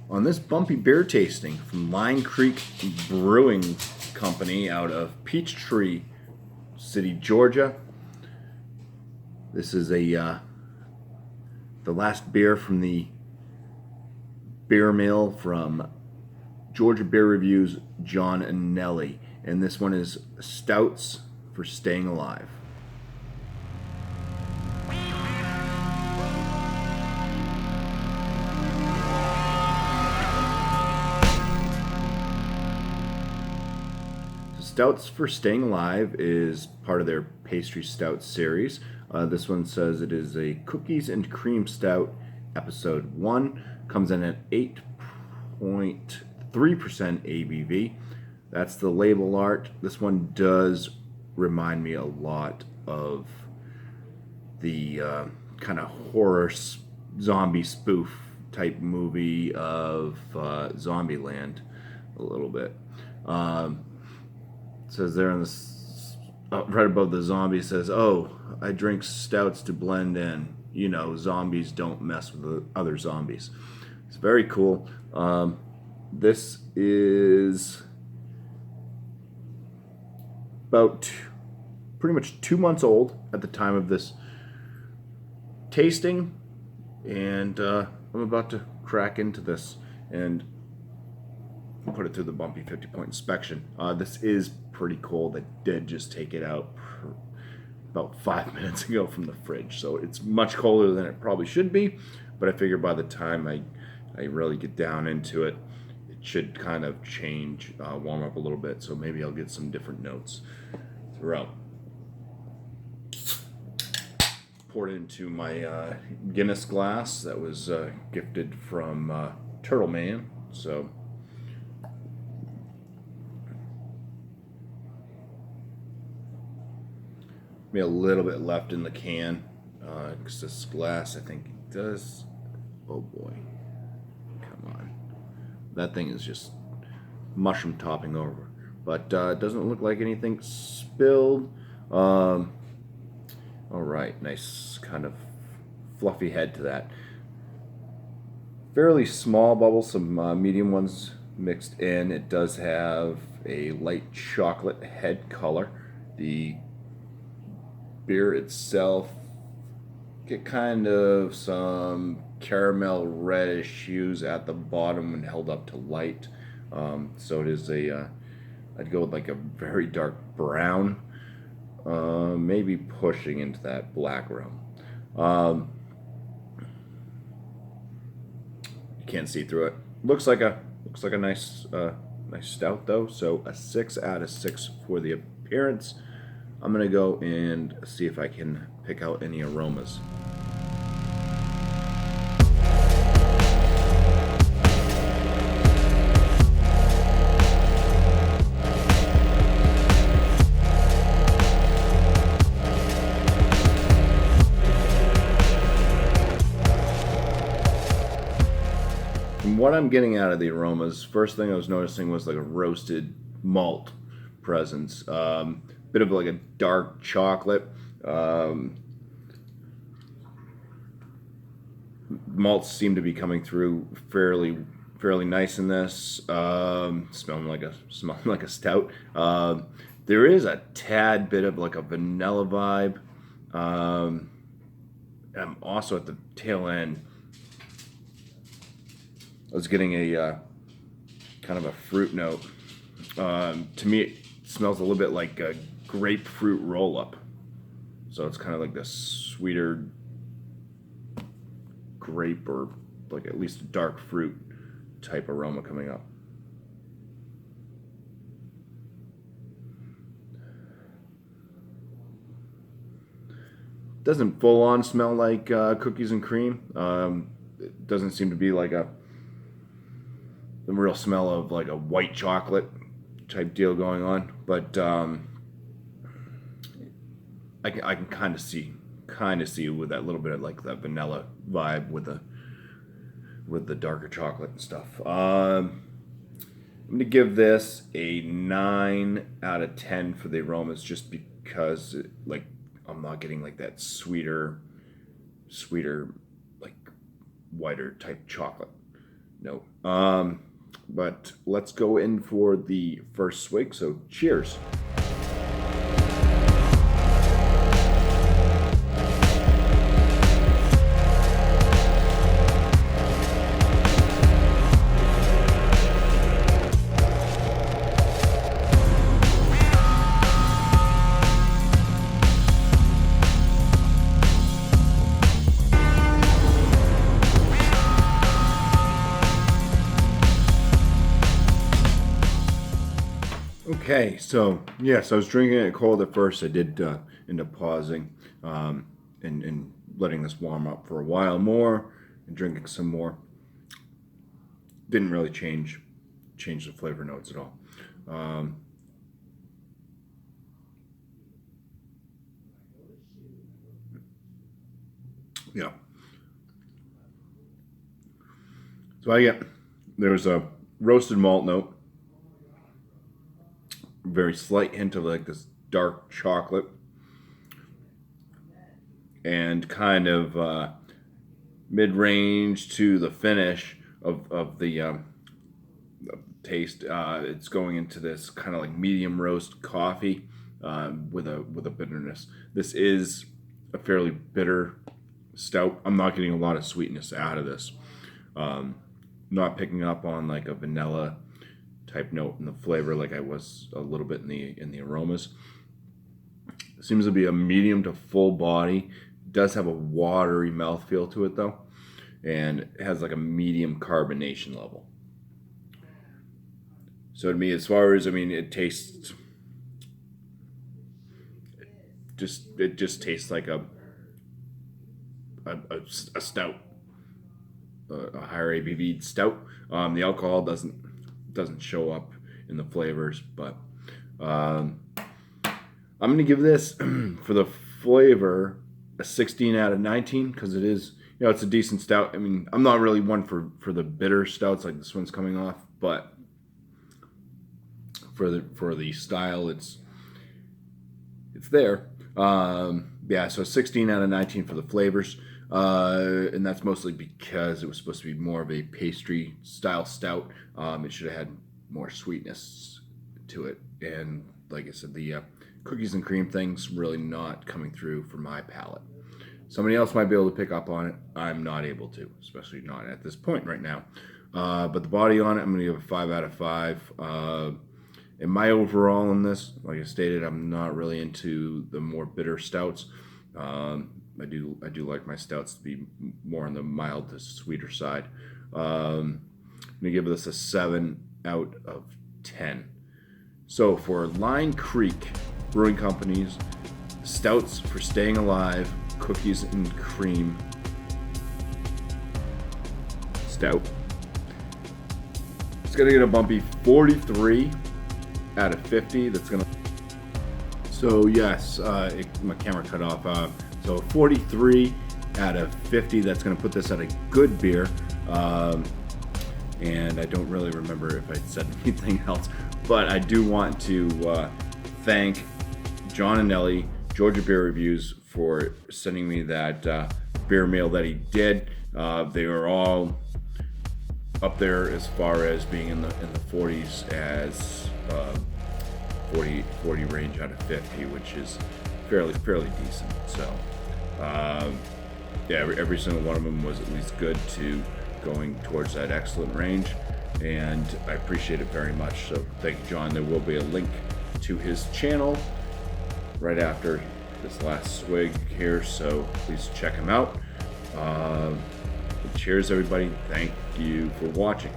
On this bumpy beer tasting from Line Creek Brewing Company out of Peachtree City, Georgia. This is the last beer from the beer mill from Georgia Beer Reviews, John and Nelly, and this one is Stouts for Staying Alive. Stouts for Staying Alive is part of their pastry stout series. This one says it is a cookies and cream stout, episode 1. Comes in at 8.3% ABV. That's the label art. This one does remind me a lot of the kind of horror zombie spoof type movie of Zombieland a little bit. It says there on this, right above the zombie, says, "Oh, I drink stouts to blend in. You know, zombies don't mess with the other zombies." It's very cool. This is about pretty much 2 months old at the time of this tasting, and I'm about to crack into this and put it through the BuMpY 50-point inspection. This is pretty cold. I did just take it out about 5 minutes ago from the fridge, so it's much colder than it probably should be, but I figure by the time I really get down into it, it should kind of change, warm up a little bit, so maybe I'll get some different notes throughout. Poured into my Guinness glass that was gifted from Turtle Man, so maybe a little bit left in the can, because this glass, I think, does. Oh boy, come on, that thing is just mushroom topping over, but it doesn't look like anything spilled. All right, nice kind of fluffy head to that. Fairly small bubbles, some medium ones mixed in. It does have a light chocolate head color. The beer itself get kind of some caramel reddish hues at the bottom when held up to light. So it is I'd go with like a very dark brown, maybe pushing into that black realm. You can't see through it. Looks like a nice stout though. So a 6 out of 6 for the appearance. I'm going to go and see if I can pick out any aromas. From what I'm getting out of the aromas, first thing I was noticing was like a roasted malt presence. Bit of like a dark chocolate. Malts seem to be coming through fairly nice in this. Smelling like a stout. There is a tad bit of like a vanilla vibe. I'm also at the tail end. I was getting a kind of a fruit note. To me, it smells a little bit like a grapefruit roll-up. So it's kind of like this sweeter grape, or like at least a dark fruit type aroma coming up. Doesn't full on smell like cookies and cream. It doesn't seem to be like the real smell of like a white chocolate type deal going on, but I can kind of see with that little bit of like that vanilla vibe with the darker chocolate and stuff. I'm gonna give this a 9 out of 10 for the aromas, just because like I'm not getting like that sweeter like whiter type chocolate note. But let's go in for the first swig. So cheers. Okay, so yes, I was drinking it cold at first. I did end up pausing and letting this warm up for a while more and drinking some more. Didn't really change the flavor notes at all. Yeah. So there's a roasted malt note. Very slight hint of like this dark chocolate, and kind of mid-range to the finish of the taste. It's going into this kind of like medium roast coffee with a bitterness. This is a fairly bitter stout. I'm not getting a lot of sweetness out of this. Not picking up on like a vanilla type note in the flavor like I was a little bit in the aromas. Seems to be a medium to full body. Does have a watery mouthfeel to it though, and it has like a medium carbonation level. So to me, as far as it tastes, it just tastes like a stout, a higher ABV stout. The alcohol doesn't show up in the flavors, but I'm going to give this for the flavor a 16 out of 19 because it is, it's a decent stout. I'm not really one for the bitter stouts like this one's coming off, but for the style, it's there. So 16 out of 19 for the flavors. And that's mostly because it was supposed to be more of a pastry style stout. It should have had more sweetness to it. And like I said, the cookies and cream thing's really not coming through for my palate. Somebody else might be able to pick up on it. I'm not able to, especially not at this point right now. But the body on it, I'm going to give a 5 out of 5. And my overall in this, like I stated, I'm not really into the more bitter stouts. I do like my stouts to be more on the mild to sweeter side. I'm gonna give this a 7 out of 10. So for Line Creek Brewing Company's stouts for staying alive, cookies and cream stout, it's gonna get a BuMpY 43 out of 50. That's gonna. So yes, my camera cut off. So 43 out of 50, that's going to put this at a good beer. And I don't really remember if I said anything else, but I do want to thank John and Ellie, Georgia Beer Reviews, for sending me that beer mail that he did. They were all up there as far as being in the 40s as 40 range out of 50, which is fairly decent. So every single one of them was at least good to going towards that excellent range, and I appreciate it very much. So thank you, John. There will be a link to his channel right after this last swig here, so please check him out. Cheers, everybody. Thank you for watching.